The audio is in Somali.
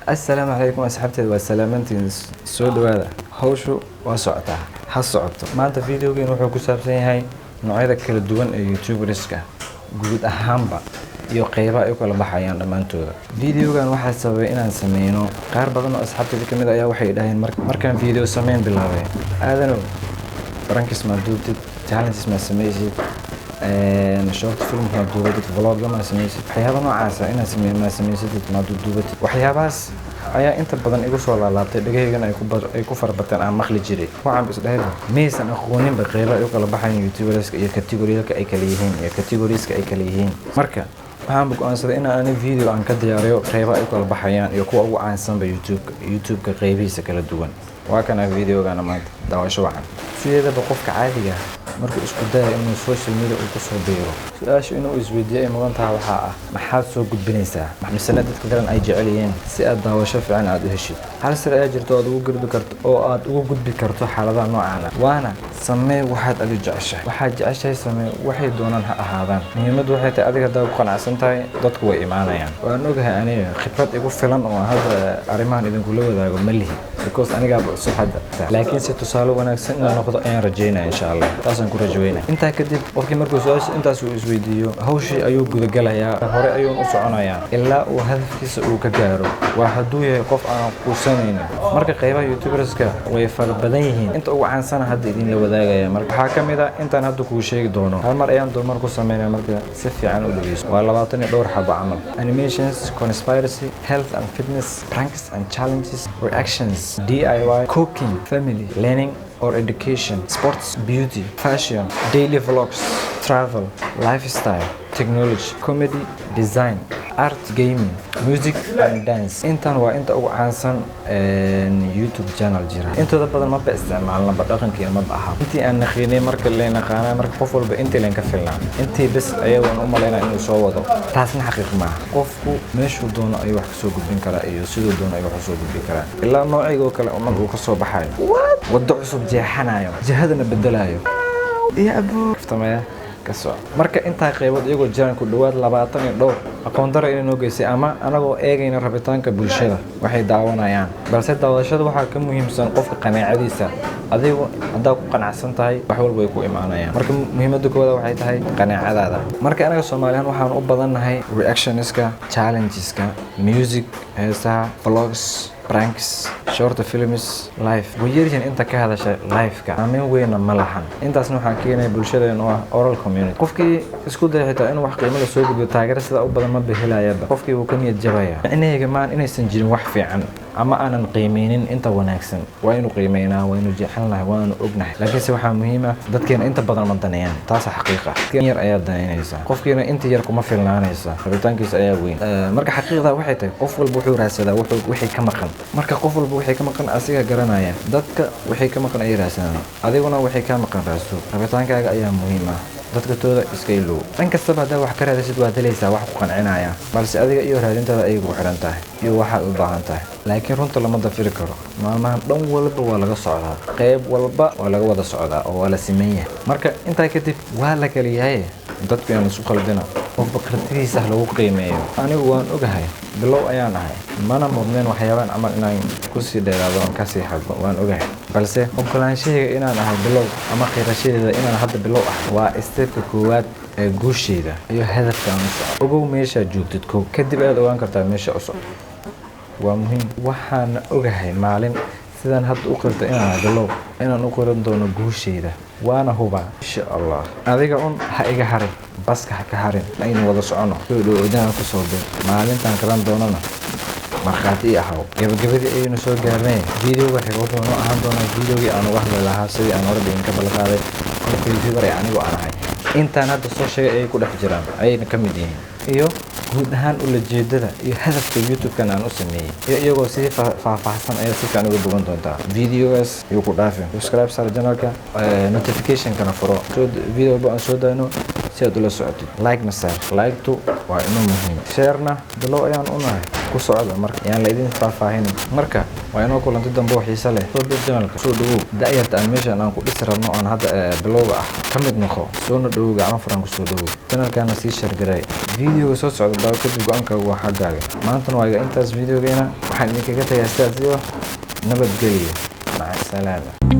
السلام عليكم أصحابتي وسلامتي soo dhawaada hawshu waa socotaa ha socoto maanta videogeenu wuxuu ku saabsan yahay noocyada kala duwan ee YouTuberska guud ahaanba iyo qaybaha ay kala baxayaan dhamaantooda videogan waxaa sababay inaan sameeyno qaar badan oo asxaabtayda kamid ayaa waxay dhaaheen markaan video sameyn bilaabay aadano barankis ma duubtid challenges ma sameeysid short film ma duubtid vlog ma sameeysid waxyaabo noocaas ah inaan sameeyo ma sameeysid ma duubtid waxyaabahaas ayaa inta badan igu soo laalaabtay dhagahaygan ay ku farbateen aan maqli jiray waxaan is dhahay meesan aqoonin qaybaha ay kala baxayaan YouTuberska iyo categorieska ay kala yihiin marka waxaan go'aansaday in aan video aan ka diyaariyo qaybaha ay kala baxayaan iyo kuwa ugu caansan ba YouTube-ka qaybihiisa kala duwan waa kana videogan maanta daawasho waxaan sideedaba qofka caadiga markuu isku dayo inuu social media uu ku soo beero su'aasha inuu isweydiiyo ay mudan tahay waxa ah maxaad soo gudbinaysaa maxmisana dadka garan ay jecel yihiin si aad daawasho fiican aad u heshid hal sir ayaa jirto aad ugu gudbi karto oo aad ugu gudbi karto xaaladaha noocan ah waana samee waxaad adiga jeceshahay waxaad jeceshahay samee waxay doonaan ha ahaadaan muhiimaddu waxay tahay adiga hadaa ku qanacsan tahay dadku way imaanayaan waan ogahay aniga khibrad igu filan oo hadda arrimahan idinku la wadaago ma lihi because aniga soo hadda laakiin si tusaale wanaagsan inaan noqdo ayaan rajeynaa insha Allah taasaan ku rajaynayaa inta kadib qofkii markuu su'aasha intaas uu isweydiiyo hawshii ayuu guda galayaa hore ayuu u soconayaa ilaa uu hadafkiisa uu ka gaaro waa haduu yahay qof aan ku sameeynin marka qaybaha YouTuberska way far badan yihiin inta ugu caansan hadda idin la wadaagaya marka waxa kamid ah intaan hadda ku sheegi doono hal mar ayaan doon ku sameeynaa marka si fiican u dhageyso waa 22 xabo camal animations conspiracy health and fitness pranks and challenges reactions DIY cooking family learning or education sports beauty fashion daily vlogs travel lifestyle technology comedy design art gaming music and dance intan waa inta ugu caansan YouTube channel jira intooda badan ma isticmaalna dhaqankeena ma aha intii aan naqinay marka la naqaana marka qof walba intii leen ka filnaa intii bas ayagoon u maleynaa inuu soo wado taasna xaqiiq ma qofku meeshuu doono ayuu wax ka soo gudbin karaa iyo sidoo doono ayuu wax soo gudbin karaa ilaa noocayga kale uu ka soo baxayo wado cusub jeexanayo jihadana bedelayo iyo abuu marka inta qaybood iyagoo jiraan ku dhawaad 22 aqoon daro inuu geysay ama anagoo eegayna rabitaanka bulshada waxay daawanayaan balse daawashada waxa ka muhiimsan qofka qanaacadiisa adigu hadaa ku qanacsan tahay wax walba way ku imaanayaan marka muhiimaddu kooda waxay tahay qanaacadaada marka anaga Soomaaliyan waxaan u badannahay reactionska challengeska music heesaha vlogs pranks short films live wayirjan inta ka hadasha live-ka ama weeyna malahan intaasna waxa keenay bulshadeena oo oral community qofkii isku day xitaa inuu wax qiimo la soo gudbiyo taageero sida u badan ma bixilayaba qofkii uu ka niyad jabaya inayga maan inaysan jirin wax fiican ama aanan qiimeynin inta wanaagsan waa inuu qiimeynaa waa inuu jeexanahay waa inuu ognahay laakiin waxa muhiim ah dadkeena inta badan ma danayaan taas xaqiiqa yar ayaa danaynaysa qofkiina inta yar kuma filnaanaysa rabitaankiisa ayaa weyn marka xaqiiqda waxay tahay qof walba wuxuu raadsadaa wixii ka maqan marka qof walba wixii ka maqan asiga garanaya dadka wixii ka maqan ay raadsadaan adiguna wixii ka maqan raadso rabitaankaaga ayaa muhiim ah dadka tooda iska iloow in kastaba hadaa wax ka raadaysid waa dalaysaa wax ku qancinaya balse adiga iyo raadintaada ay ugu xiran tahay iyo waxa u baahan tahay laakiin runta lama dafiri karo maalmahan dhan walba waa laga socdaa qayb walba waa laga wada socdaa oo waa la sameeyaa marka inta kadib waa la kala yahay dadku inay isku qalbina qofba qartigiisa lagu qiimeeyo anigu waan ogahay bilow ayaan ahay mana mudneen waxyaabaan amal inaan ku sii dheeraado ka sii xadbo waan ogahay balse ogolaanshaheega inaan ahay bilow ama qirashadeeda inaan hadda bilow ah waa stepka koowaad ee guusheeda iyo hadafka aan socdo ogow meesha joogtid kadib aad ogaan kartaa meesha u socdo waa muhiim waxaan ogahay maalin sidaan hadda u qirto inaan bilow inaan u qoran doono guusheeda waana huba insha Allah adiga ha iga harin baska ha ka harin aynu wada socono dhoodaan ku soo dee maalintan kalan doonana marxaati ahaw gabagabadii aynu soo gaarnay videoga wuxuu noo ahaan doonaa videogii aan uga hadli lahaa sidii aan hore ka balqaaday qofkii YouTuber anigu aan ahay intaan hadda soo sheegay ay ku dhex jiraan ayna ka mid yihiin iyo guud ahaan ula jeedada iyo hadafka YouTube-kan aan u sameeyay iyagoo si faahfaahsan ay si fiican uga bogan doontaa videogaas iyo ku dhaafin subscribe sar channelka notification-kana furo video aan soo daayno si aad ula socotid like masar like to waa inuu muhiim share-na bilow ayaan u nahay ku socda marka yaan la idin faahfaahin marka waa inoo kulanti dambe xiiso leh soo bir channelka soo dhawow da'yarta animation aan ku dhisi rabno aan hadda bilowga ah ka mid noqo soo dhawow gacmo furan ku soo dhawow channelkana sii share garay videoga soo socda baa kadib go'aankaaga waa xaggaaga maanta waa intaas videogeena waxaan idinkaga tagay sidaas iyo nabadgelyo maca salaama.